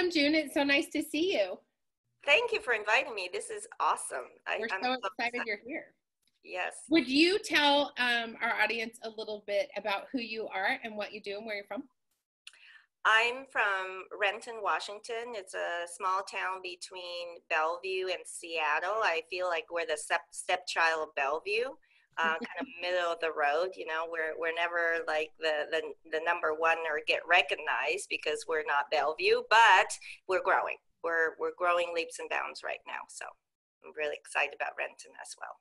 Welcome, June. It's so nice to see you. Thank you for inviting me. This is awesome. We're I'm so so excited you're here. Yes. Would you tell our audience a little bit about who you are and what you do and where you're from? I'm from Renton, Washington. It's a small town between Bellevue and Seattle. I feel like we're the stepchild of Bellevue, kind of middle of the road. You know, we're never like the number one or get recognized because we're not Bellevue, but we're growing. We're growing leaps and bounds right now. So I'm really excited about Renton as well.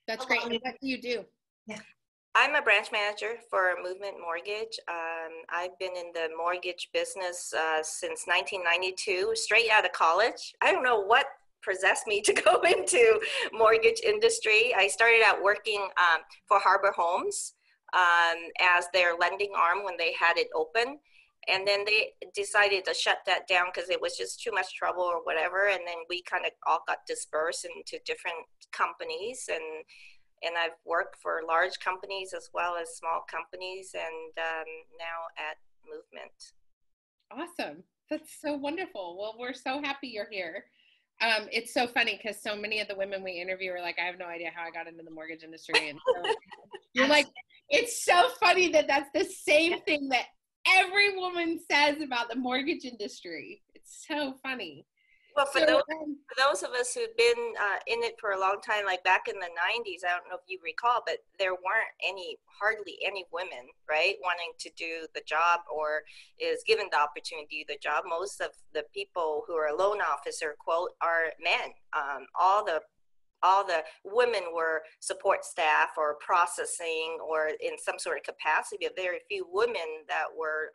That's great. And what do you do? Yeah. I'm a branch manager for Movement Mortgage. I've been in the mortgage business since 1992, straight out of college. I don't know what possessed me to go into mortgage industry. I started out working for Harbor Homes as their lending arm when they had it open. And then they decided to shut that down because it was just too much trouble or whatever. And then we kind of all got dispersed into different companies. And I've worked for large companies as well as small companies, and now at Movement. Awesome. That's so wonderful. Well, we're so happy you're here. It's so funny because so many of the women we interview are like, I have no idea how I got into the mortgage industry. And so you're like, it's so funny that that's the same thing that every woman says about the mortgage industry. It's so funny. Well, for those of us who've been in it for a long time, like back in the 90s, I don't know if you recall, but there weren't hardly any women, right, wanting to do the job or is given the opportunity to do the job. Most of the people who are a loan officer, quote, are men. All the women were support staff or processing or in some sort of capacity, but very few women that were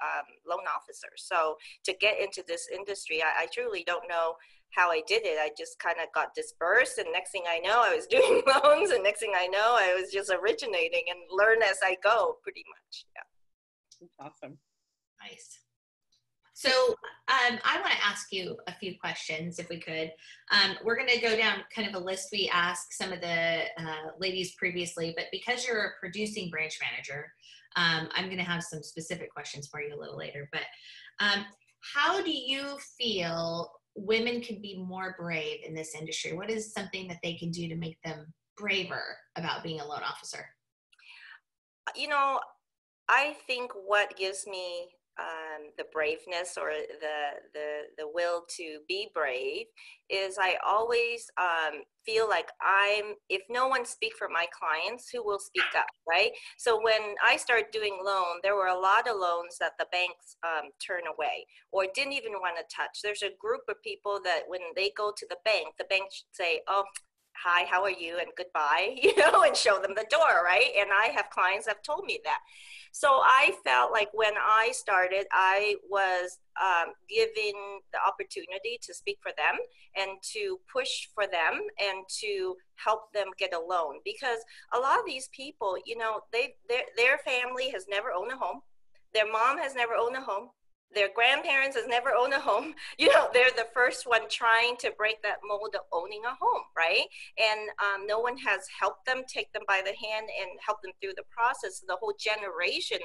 loan officers. So to get into this industry, I truly don't know how I did it. I just kind of got dispersed, and next thing I know, I was doing loans, and next thing I know, I was just originating and learn as I go, pretty much. Yeah. That's awesome. Nice. So I want to ask you a few questions, if we could. We're going to go down kind of a list we asked some of the ladies previously, but because you're a producing branch manager, I'm going to have some specific questions for you a little later. But how do you feel women can be more brave in this industry? What is something that they can do to make them braver about being a loan officer? You know, I think what gives me the braveness or the will to be brave is I always feel like if no one speak for my clients, who will speak up, right? So when I started doing loan, there were a lot of loans that the banks turn away or didn't even want to touch. There's a group of people that when they go to the bank should say, oh, hi, how are you, and goodbye, and show them the door, right? And I have clients that have told me that. So I felt like when I started, I was given the opportunity to speak for them and to push for them and to help them get a loan, because a lot of these people, their family has never owned a home. Their mom has never owned a home. Their grandparents has never owned a home. They're the first one trying to break that mold of owning a home, right? And no one has helped them, take them by the hand and help them through the process. The whole generation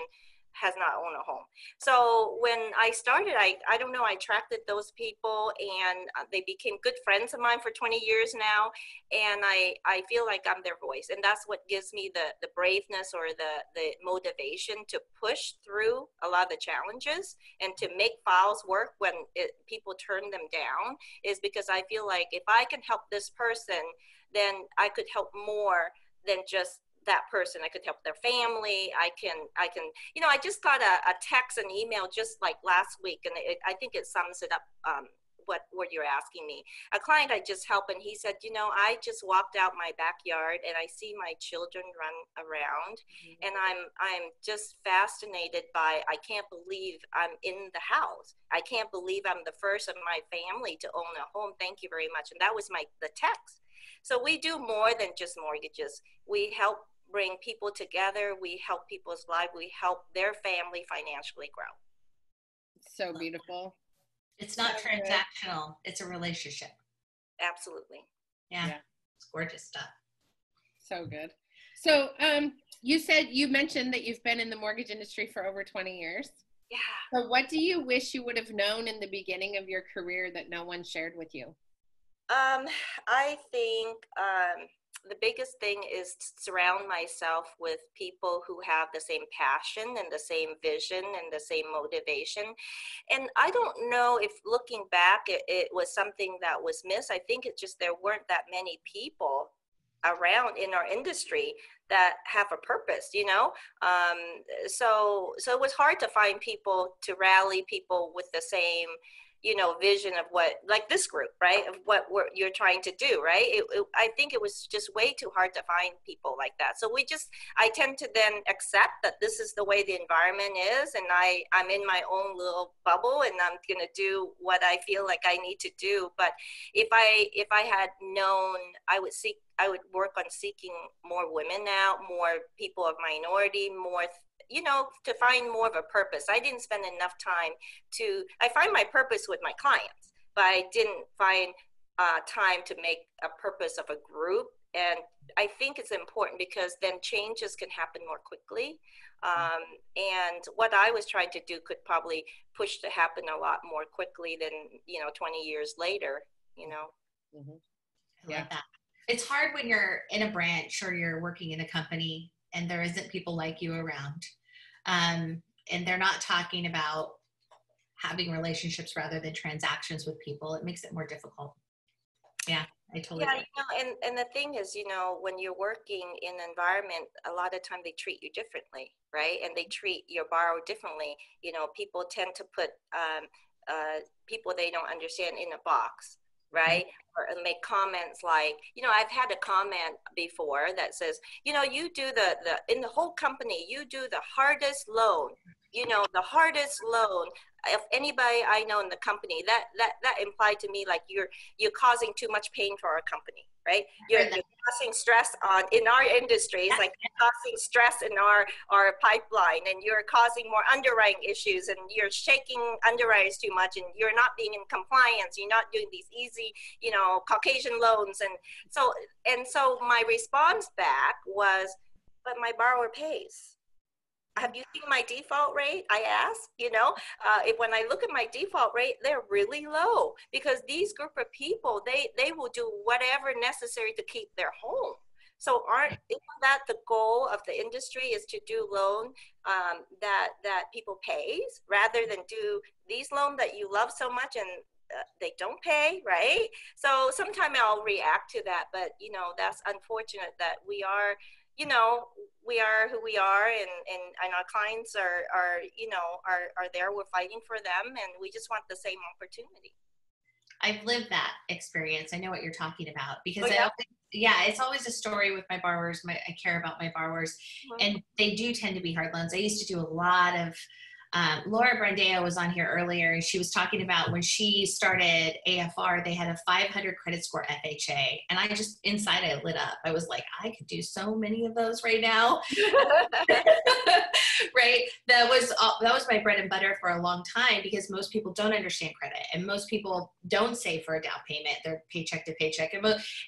has not owned a home. So when I started, I don't know, I attracted those people, and they became good friends of mine for 20 years now. And I feel like I'm their voice. And that's what gives me the braveness or the motivation to push through a lot of the challenges and to make files work when people turn them down, is because I feel like if I can help this person, then I could help more than just that person. I could help their family. I just got a text and email just like last week, and I think it sums it up, what you're asking me. A client I just helped, and he said, I just walked out my backyard and I see my children run around, and I'm just fascinated by, I can't believe I'm in the house. I can't believe I'm the first of my family to own a home. Thank you very much. And that was the text. So we do more than just mortgages. We help bring people together. We help people's lives. We help their family financially grow. So beautiful. It's not transactional. It's a relationship. Absolutely. Yeah. It's gorgeous stuff. So good. So you mentioned that you've been in the mortgage industry for over 20 years. Yeah. So what do you wish you would have known in the beginning of your career that no one shared with you? I think the biggest thing is to surround myself with people who have the same passion and the same vision and the same motivation. And I don't know if looking back, it was something that was missed. I think it's just there weren't that many people around in our industry that have a purpose, you know. So it was hard to find people to rally people with the same, you know, vision of what, like this group, right, of what you're trying to do, right. I think it was just way too hard to find people like that. So I tend to then accept that this is the way the environment is, and I'm in my own little bubble, and I'm going to do what I feel like I need to do. But if I had known, I would work on seeking more women out, more people of minority, more, you know, to find more of a purpose. I didn't spend enough time I find my purpose with my clients, but I didn't find time to make a purpose of a group. And I think it's important because then changes can happen more quickly. And what I was trying to do could probably push to happen a lot more quickly than, you know, 20 years later, you know. Mm-hmm. I love that. It's hard when you're in a branch or you're working in a company and there isn't people like you around. And they're not talking about having relationships rather than transactions with people. It makes it more difficult. Yeah, I totally agree. You know, and the thing is, you know, when you're working in an environment, a lot of time they treat you differently, right? And they treat your borrower differently. You know, people tend to put people they don't understand in a box, right? Or make comments like, you know, I've had a comment before that says, you know, you do the in the whole company, you do the hardest loan, you know, the hardest loan of anybody I know in the company. That implied to me like you're causing too much pain for our company, right? You're causing stress in our industries, like you're causing stress in our pipeline, and you're causing more underwriting issues, and you're shaking underwriters too much, and you're not being in compliance. You're not doing these easy, you know, Caucasian loans. And so my response back was, but my borrower pays. Have you seen my default rate? I asked, you know, when I look at my default rate, they're really low because these group of people, they will do whatever necessary to keep their home. So isn't that the goal of the industry, is to do loan that people pays rather than do these loans that you love so much and they don't pay, right? So sometimes I'll react to that, but you know, that's unfortunate that we are, you know, we are who we are, and our clients are you know, are there. We're fighting for them, and we just want the same opportunity. I've lived that experience. I know what you're talking about because it's always a story with my borrowers. I care about my borrowers, and they do tend to be hard loans. I used to do a lot of Laura Brandeo was on here earlier, and she was talking about when she started AFR, they had a 500 credit score FHA. And I just, inside I lit up. I was like, I could do so many of those right now. Right. That was my bread and butter for a long time because most people don't understand credit and most people don't save for a down payment. They're paycheck to paycheck.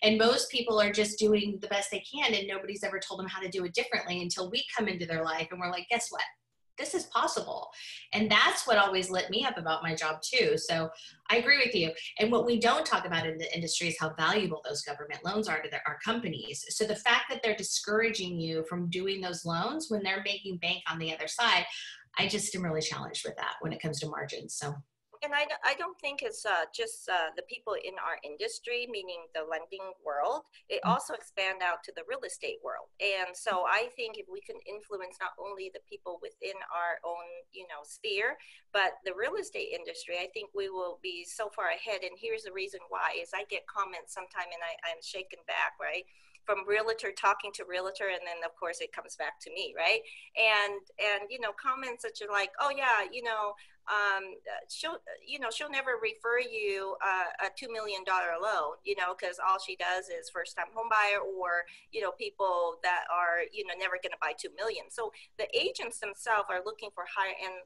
And most people are just doing the best they can. And nobody's ever told them how to do it differently until we come into their life and we're like, guess what? This is possible. And that's what always lit me up about my job too. So I agree with you. And what we don't talk about in the industry is how valuable those government loans are to our companies. So the fact that they're discouraging you from doing those loans when they're making bank on the other side, I just am really challenged with that when it comes to margins. So. And I don't think it's just the people in our industry, meaning the lending world. It also expand out to the real estate world. And so I think if we can influence not only the people within our own, you know, sphere, but the real estate industry, I think we will be so far ahead. And here's the reason why is I get comments sometime and I'm shaken back, right? From realtor talking to realtor, and then of course it comes back to me, right? And you know, comments that are like, oh yeah, you know, she'll never refer you a $2 million loan, you know, because all she does is first time home buyer, or you know, people that are, you know, never going to buy 2 million. So the agents themselves are looking for higher end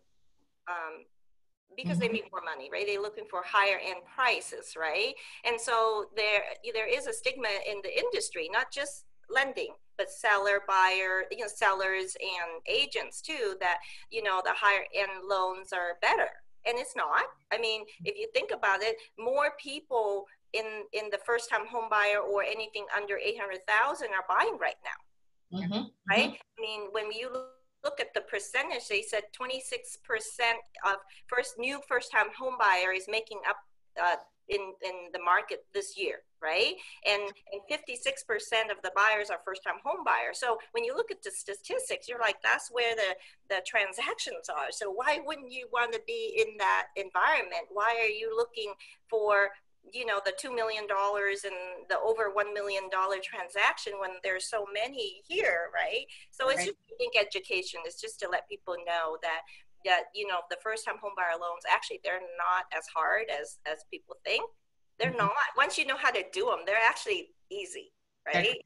because they make more money, right? They're looking for higher end prices, right? And so there is a stigma in the industry, not just lending, but seller, buyer, sellers and agents too, that, the higher end loans are better. And it's not. I mean, if you think about it, more people in the first time home buyer or anything under 800,000 are buying right now. Mm-hmm. Right? I mean, when you look at the percentage, they said 26% of new first time home buyer is making up in the market this year, right? And 56% of the buyers are first time home buyers. So when you look at the statistics, you're like, that's where the transactions are. So why wouldn't you want to be in that environment? Why are you looking for the $2 million and the over $1 million transaction when there's so many here, right? So it's just, I think, education. It's just to let people know that the first time home buyer loans, actually, they're not as hard as people think. They're not. Once you know how to do them, they're actually easy, right?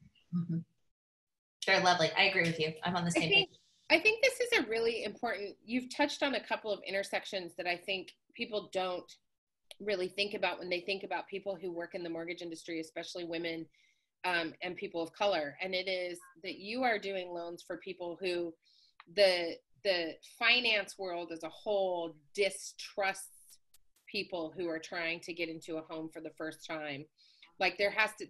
They're lovely. I agree with you. I'm on the same page. I think this is a really important, you've touched on a couple of intersections that I think people don't really think about when they think about people who work in the mortgage industry, especially women and people of color. And it is that you are doing loans for people who the finance world as a whole distrusts people who are trying to get into a home for the first time. Like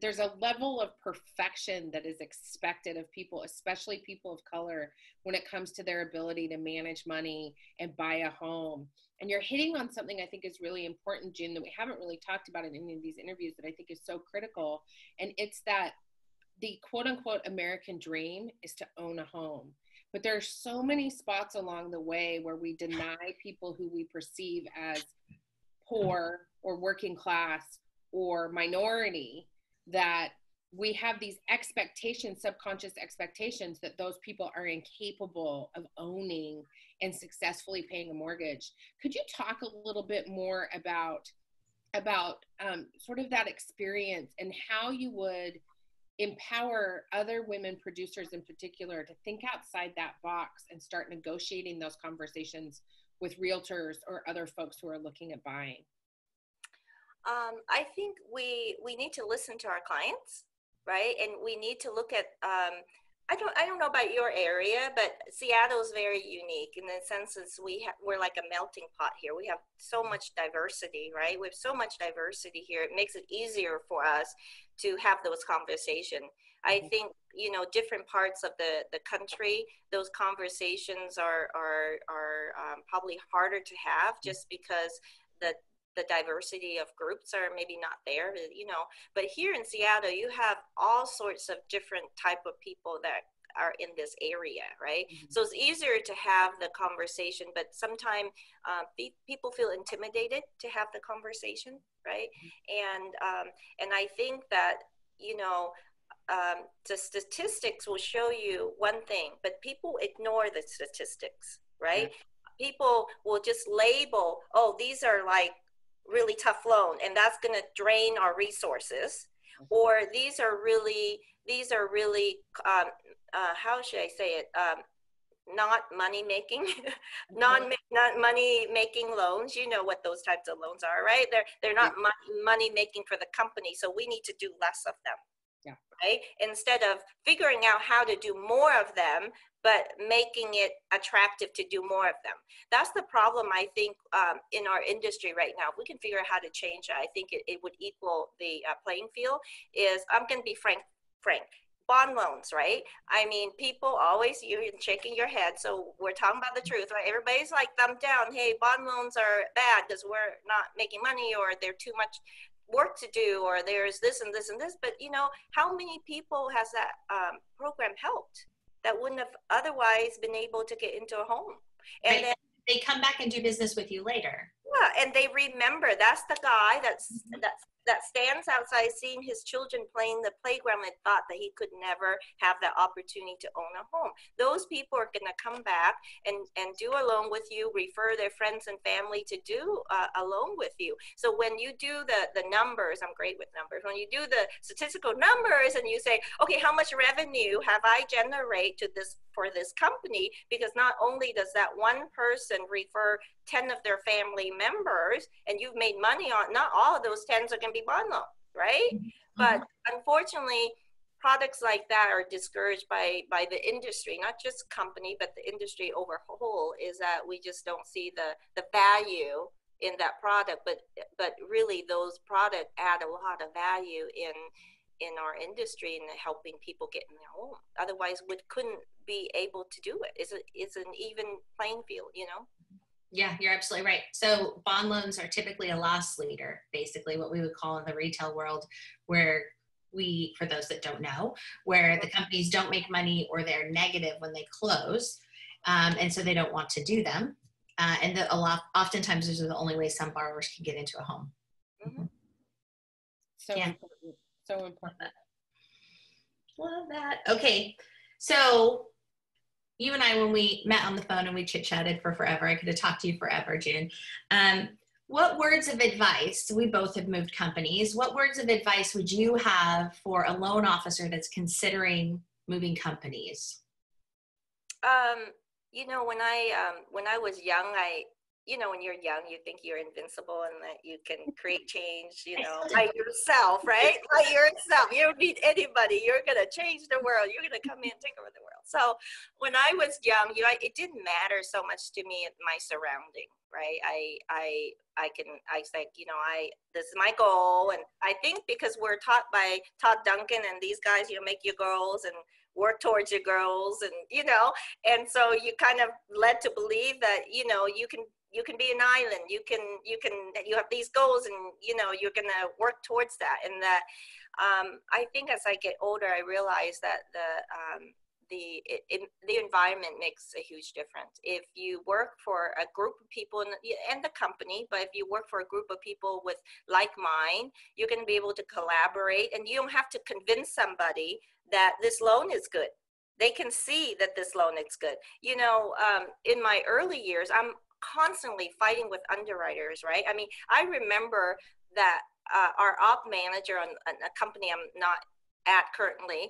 there's a level of perfection that is expected of people, especially people of color, when it comes to their ability to manage money and buy a home. And you're hitting on something I think is really important, June, that we haven't really talked about in any of these interviews that I think is so critical. And it's that the quote unquote American dream is to own a home. But there are so many spots along the way where we deny people who we perceive as poor or working class or minority, that we have these expectations, subconscious expectations, that those people are incapable of owning and successfully paying a mortgage. Could you talk a little bit more about sort of that experience and how you would empower other women producers in particular to think outside that box and start negotiating those conversations with realtors or other folks who are looking at buying? I think we need to listen to our clients, right? And we need to look at, I don't know about your area, but Seattle is very unique in the sense that we're like a melting pot here. We have so much diversity, right? We have so much diversity here. It makes it easier for us to have those conversations. I think, different parts of the country, those conversations are probably harder to have just because the diversity of groups are maybe not there, but here in Seattle, you have all sorts of different type of people that are in this area, right? So it's easier to have the conversation, but sometimes people feel intimidated to have the conversation, right? And I think that, the statistics will show you one thing, but people ignore the statistics, right? People will just label, oh, these are like really tough loan and that's going to drain our resources, or these are really how should I say it, not money making not money making loans. You know what those types of loans are, right? They're not money making for the company, so we need to do less of them. Right? Instead of figuring out how to do more of them, but making it attractive to do more of them. That's the problem, I think, in our industry right now. If we can figure out how to change it, I think it would equal the playing field. I'm going to be frank. Bond loans, right? I mean, people always, you're shaking your head. So we're talking about the truth, right? Everybody's like thumb down. Hey, bond loans are bad because we're not making money, or they're too much work to do, or there's this and this and this. But how many people has that program helped that wouldn't have otherwise been able to get into a home? And then they come back and do business with you later. Yeah, and they remember that's the guy that stands outside seeing his children playing the playground and thought that he could never have the opportunity to own a home. Those people are going to come back and do a loan with you, refer their friends and family to do a loan with you. So when you do the numbers, I'm great with numbers, when you do the statistical numbers and you say, okay, how much revenue have I generate to this for this company? Because not only does that one person refer 10 of their family members and you've made money on, not all of those 10s are going to be bond loans, right? But unfortunately, products like that are discouraged by the industry, not just company, but the industry overall, is that we just don't see the value in that product, but really those products add a lot of value in our industry and helping people get in their home. Otherwise, we couldn't be able to do it. It's an even playing field, you know? Yeah, you're absolutely right. So bond loans are typically a loss leader, basically what we would call in the retail world, where for those that don't know, where the companies don't make money or they're negative when they close. And so they don't want to do them. And oftentimes those are the only way some borrowers can get into a home. Mm-hmm. So important. So important. Love that. Okay. So you and I, when we met on the phone and we chit-chatted for forever, I could have talked to you forever, June. What words of advice, we both have moved companies, what words of advice would you have for a loan officer that's considering moving companies? You know, when I was young, when you're young, you think you're invincible and that you can create change, by yourself, right? By yourself. You don't need anybody. You're going to change the world. You're going to come in and take over the world. So when I was young, it didn't matter so much to me my surrounding, right? This is my goal. And I think because we're taught by Todd Duncan and these guys, make your goals and work towards your goals, and so you kind of led to believe that, you can be an island, you have these goals, and you're going to work towards that. And that I think as I get older, I realize that the environment makes a huge difference. If you work for a group of people and the company, but if you work for a group of people with like mind, you're going to be able to collaborate, and you don't have to convince somebody that this loan is good. They can see that this loan is good. In my early years, I'm constantly fighting with underwriters, right? I mean, I remember that our op manager on a company I'm not at currently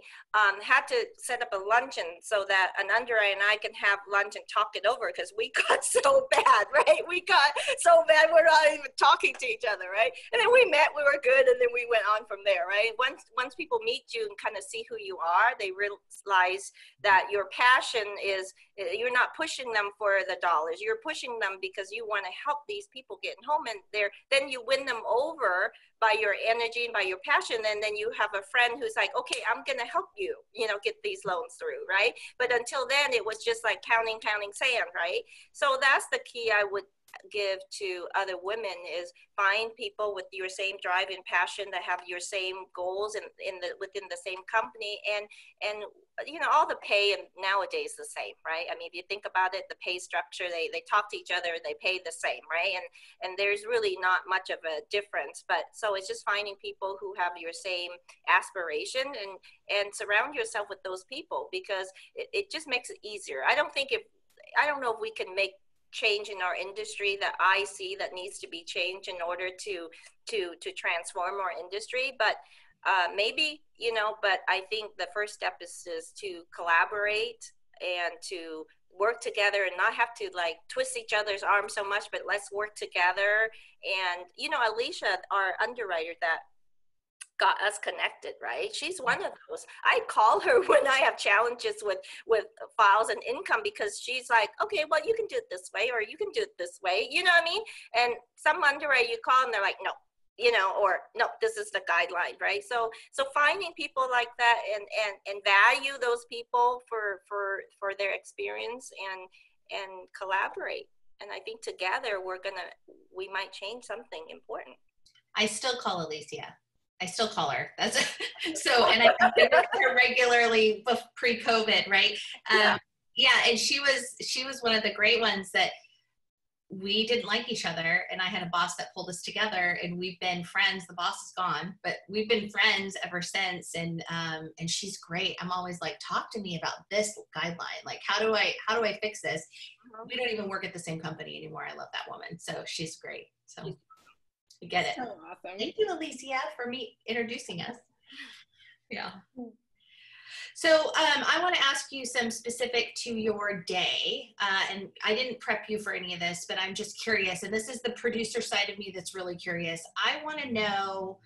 had to set up a luncheon so that an underwriter and I can have lunch and talk it over, because we got so bad, right? We got so bad we're not even talking to each other, right? And then we met, we were good, and then we went on from there, right? Once people meet you and kind of see who you are, they realize that your passion is, you're not pushing them for the dollars, you're pushing them because you want to help these people get home, and then you win them over by your energy and by your passion, and then you have a friend who's like, okay, I'm going to help you, get these loans through, right? But until then, it was just like counting sand, right? So that's the key I would give to other women, is find people with your same drive and passion that have your same goals within the same company, and all the pay and nowadays the same, right? I mean, if you think about it, the pay structure, they talk to each other, they pay the same, right? And there's really not much of a difference. But so it's just finding people who have your same aspiration and surround yourself with those people, because it just makes it easier. I don't know if we can make change in our industry that I see that needs to be changed in order to transform our industry, but maybe, but I think the first step is to collaborate and to work together and not have to like twist each other's arms so much, but let's work together. And Alicia, our underwriter that got us connected, right? She's one of those. I call her when I have challenges with files and income, because she's like, okay, well, you can do it this way, or you can do it this way. You know what I mean? And some underwriter you call and they're like, no, or no, this is the guideline, right? So finding people like that and value those people for their experience and collaborate. And I think together we might change something important. I still call Alicia. I still call her. And I consider her regularly pre-COVID, right? And she was one of the great ones that we didn't like each other, and I had a boss that pulled us together, and we've been friends. The boss is gone, but we've been friends ever since. And she's great. I'm always like, talk to me about this guideline. Like, how do I fix this? We don't even work at the same company anymore. I love that woman. So she's great. So we get it. So awesome. Thank you, Alicia, for introducing us. Yeah. So I want to ask you some specific to your day, and I didn't prep you for any of this, but I'm just curious, and this is the producer side of me that's really curious. I want to know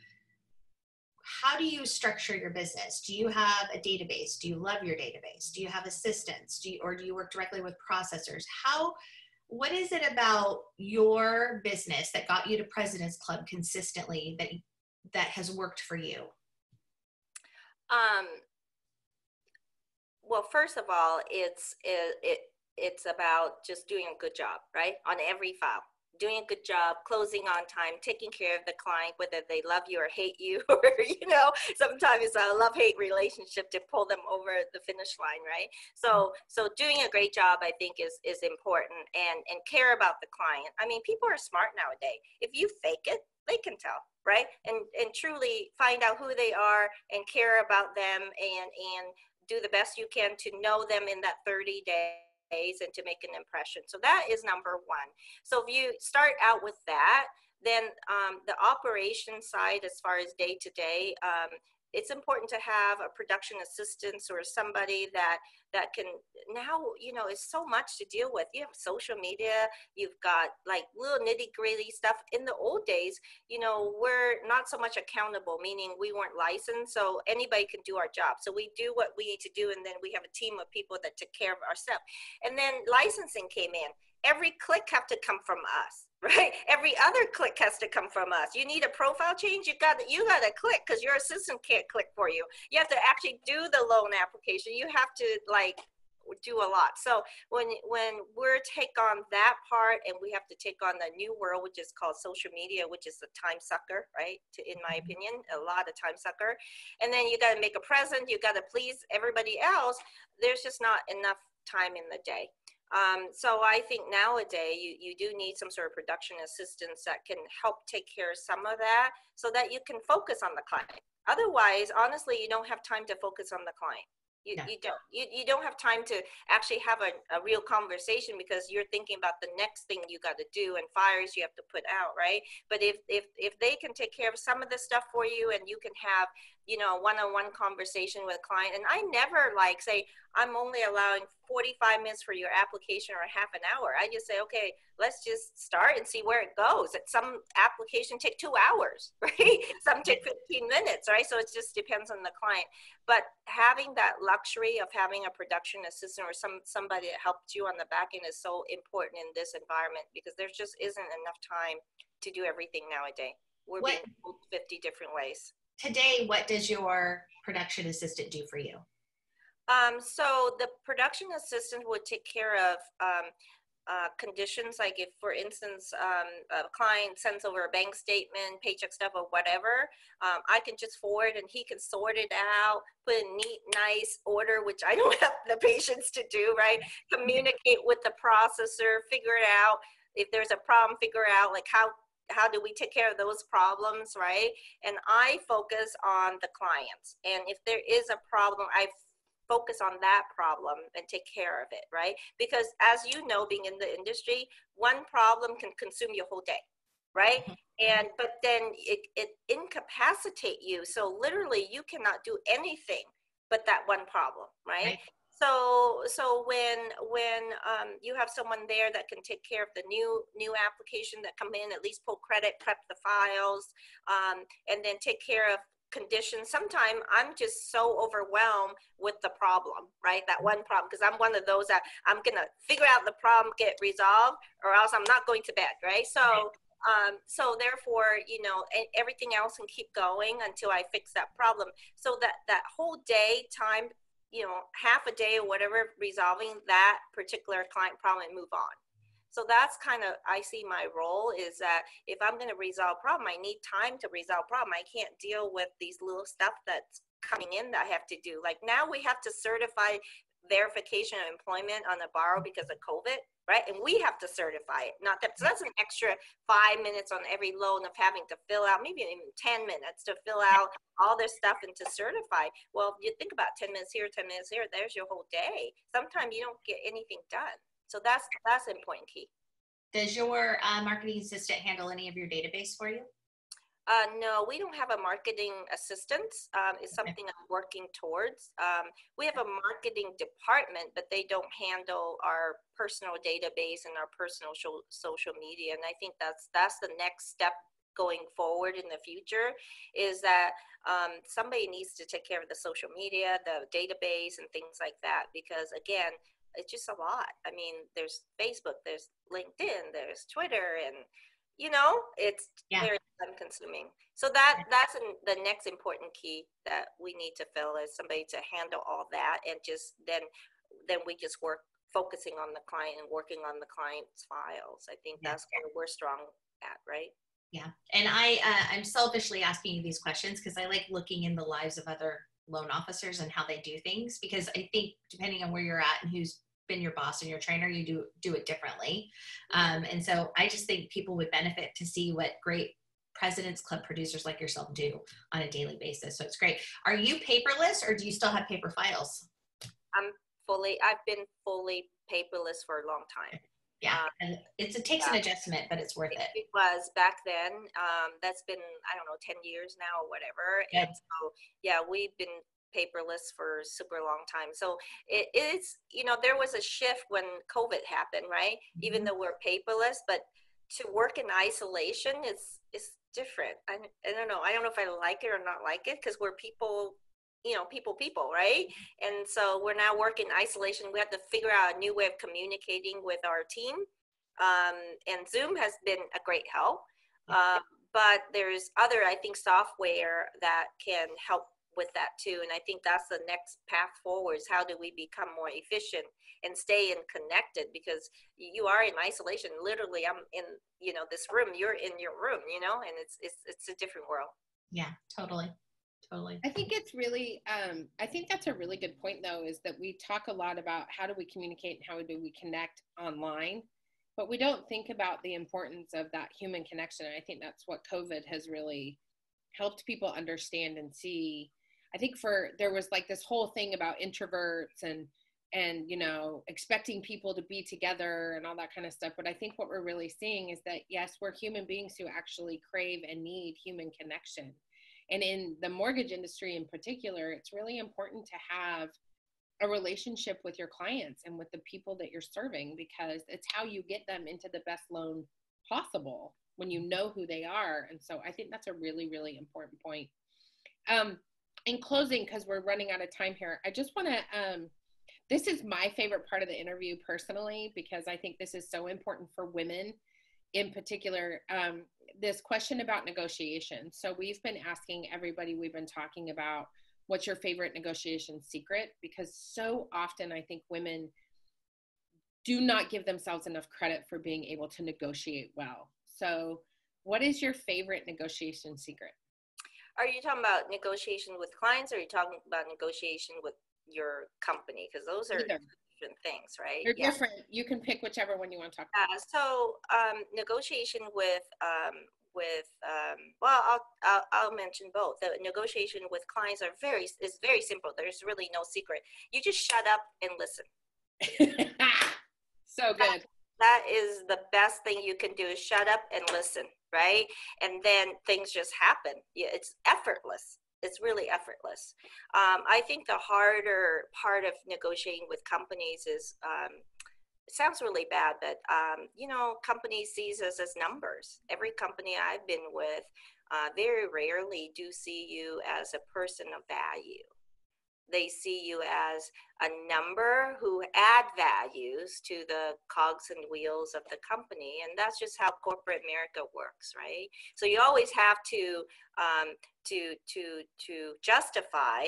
how do you structure your business? Do you have a database? Do you love your database? Do you have assistants? Or do you work directly with processors? What is it about your business that got you to President's Club consistently that has worked for you? Well, first of all, it's about just doing a good job, right? On every file, doing a good job, closing on time, taking care of the client, whether they love you or hate you, or, sometimes it's a love-hate relationship to pull them over the finish line, right? So doing a great job, I think, is important, and care about the client. I mean, people are smart nowadays. If you fake it, they can tell, right? And truly find out who they are and care about them, and do the best you can to know them in that 30 days and to make an impression. So that is number one. So if you start out with that, then the operation side, as far as day to day, it's important to have a production assistant or somebody that can, now, it's so much to deal with. You have social media, you've got like little nitty gritty stuff. In the old days, we're not so much accountable, meaning we weren't licensed, so anybody can do our job. So we do what we need to do, and then we have a team of people that take care of our stuff. And then licensing came in. Every click have to come from us, right? Every other click has to come from us. You need a profile change, you got to click, because your assistant can't click for you. You have to actually do the loan application. You have to do a lot. So when we're take on that part, and we have to take on the new world, which is called social media, which is a time sucker, right? In my opinion, a lot of time sucker. And then you got to make a present, you got to please everybody else. There's just not enough time in the day. So I think nowadays you do need some sort of production assistance that can help take care of some of that, so that you can focus on the client. Otherwise, honestly, you don't have time to focus on the client. You don't have time to actually have a real conversation, because you're thinking about the next thing you got to do and fires you have to put out, right? But if they can take care of some of the stuff for you, and you can have one-on-one conversation with a client, and I never say I'm only allowing 45 minutes for your application or half an hour. I just say, okay, let's just start and see where it goes. Some application take 2 hours, right? Some take 15 minutes, right? So it just depends on the client. But having that luxury of having a production assistant or somebody that helps you on the back end is so important in this environment, because there just isn't enough time to do everything nowadays. We're being told 50 different ways. Today, what does your production assistant do for you? So the production assistant would take care of conditions, like if, for instance, a client sends over a bank statement, paycheck stuff, or whatever, I can just forward, and he can sort it out, put a neat, nice order, which I don't have the patience to do, right? Communicate with the processor, figure it out. If there's a problem, figure out how do we take care of those problems, right? And I focus on the clients. And if there is a problem, I focus on that problem and take care of it, right? Because as you know, being in the industry, one problem can consume your whole day, right? But then it incapacitate you. So literally you cannot do anything but that one problem, right? So when you have someone there that can take care of the new application that come in, at least pull credit, prep the files, and then take care of conditions. Sometimes I'm just so overwhelmed with the problem, right? That one problem, because I'm one of those that I'm gonna figure out the problem, get it resolved, or else I'm not going to bed, right? So so therefore, everything else can keep going until I fix that problem. So that whole day time, half a day or whatever, resolving that particular client problem and move on. So that's kind of, I see my role is that if I'm going to resolve a problem, I need time to resolve a problem. I can't deal with these little stuff that's coming in that I have to do. Like now we have to certify verification of employment on a borrower because of COVID, right? And we have to certify it. Not that, so that's an extra 5 minutes on every loan of having to fill out, maybe even 10 minutes to fill out all this stuff and to certify. Well, if you think about 10 minutes here, 10 minutes here, there's your whole day. Sometimes you don't get anything done. So that's an important key. Does your marketing assistant handle any of your database for you? No, we don't have a marketing assistant. It's something I'm working towards. We have a marketing department, but they don't handle our personal database and our personal social media. And I think that's the next step going forward in the future is that somebody needs to take care of the social media, the database, and things like that. Because again, it's just a lot. I mean, there's Facebook, there's LinkedIn, there's Twitter, and it's very time consuming. So that's the next important key that we need to fill is somebody to handle all that, and just then we just work focusing on the client and working on the client's files. I think that's where we're strong at, right? Yeah. And I'm selfishly asking you these questions because I like looking in the lives of other loan officers and how they do things, because I think depending on where you're at and who's been your boss and your trainer, you do it differently. And so I just think people would benefit to see what great President's Club producers like yourself do on a daily basis. So it's great. Are you paperless or do you still have paper files? I've been fully paperless for a long time. Yeah, and it takes an adjustment, but it's worth it. It was back then. That's been, I don't know, 10 years now or whatever. Yep. And so, yeah, we've been paperless for a super long time. So it's, there was a shift when COVID happened, right? Mm-hmm. Even though we're paperless, but to work in isolation is different. I don't know. I don't know if I like it or not like it, because we're people, people, right? And so we're now working in isolation. We have to figure out a new way of communicating with our team. And Zoom has been a great help. But there's other, I think, software that can help with that too. And I think that's the next path forward, is how do we become more efficient and stay connected, because you are in isolation. Literally, I'm in, this room, you're in your room, and it's a different world. Yeah, totally. I think it's really, I think that's a really good point though, is that we talk a lot about how do we communicate and how do we connect online, but we don't think about the importance of that human connection. And I think that's what COVID has really helped people understand and see. I think there was like this whole thing about introverts and expecting people to be together and all that kind of stuff. But I think what we're really seeing is that, yes, we're human beings who actually crave and need human connection. And in the mortgage industry in particular, it's really important to have a relationship with your clients and with the people that you're serving, because it's how you get them into the best loan possible when you know who they are. And so I think that's a really, really important point. In closing, because we're running out of time here, I just want to, this is my favorite part of the interview personally, because I think this is so important for women in particular. This question about negotiation. So we've been asking everybody we've been talking about, what's your favorite negotiation secret? Because so often I think women do not give themselves enough credit for being able to negotiate well. So what is your favorite negotiation secret? Are you talking about negotiation with clients, or are you talking about negotiation with your company? Because those are different things, right? They're different. You can pick whichever one you want to talk about. So negotiation with well, I'll mention both. The negotiation with clients is very simple. There's really no secret. You just shut up and listen. So good. That is the best thing you can do, is shut up and listen, right? And then things just happen. It's effortless. It's really effortless. I think the harder part of negotiating with companies is, it sounds really bad, but companies sees us as numbers. Every company I've been with very rarely do see you as a person of value. They see you as a number who add values to the cogs and wheels of the company. And that's just how corporate America works, right? So you always have to justify,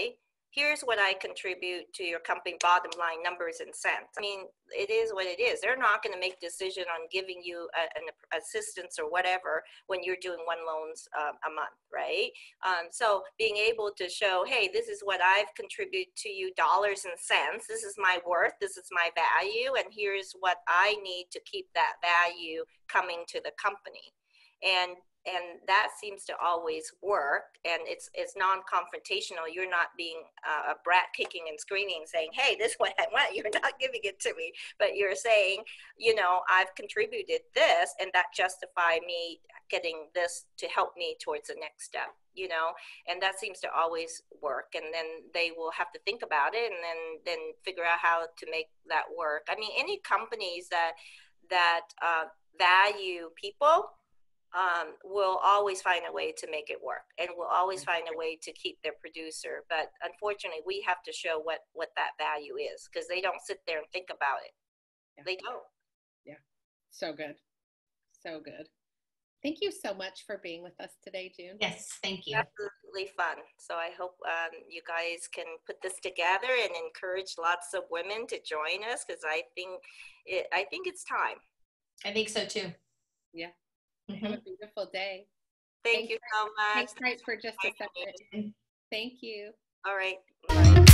here's what I contribute to your company, bottom line, numbers and cents. I mean, it is what it is. They're not going to make a decision on giving you an assistance or whatever when you're doing one loans a month, right? So being able to show, hey, this is what I've contributed to you, dollars and cents. This is my worth. This is my value. And here's what I need to keep that value coming to the company. And that seems to always work, and it's non-confrontational. You're not being a brat kicking and screaming saying, hey, this is what I want. You're not giving it to me, but you're saying, I've contributed this, and that justify me getting this to help me towards the next step, and that seems to always work. And then they will have to think about it and then figure out how to make that work. I mean, any companies that value people, will always find a way to make it work, and will always find a way to keep their producer. But unfortunately, we have to show what that value is, because they don't sit there and think about it. Yeah. They don't. Yeah. So good. So good. Thank you so much for being with us today, June. Yes, thank you. Absolutely fun. So I hope you guys can put this together and encourage lots of women to join us, because I think it's time. I think so too. Yeah. Mm-hmm. Have a beautiful day. Thank you so much. Thanks, right, for just a second. Thank you. All right. Bye.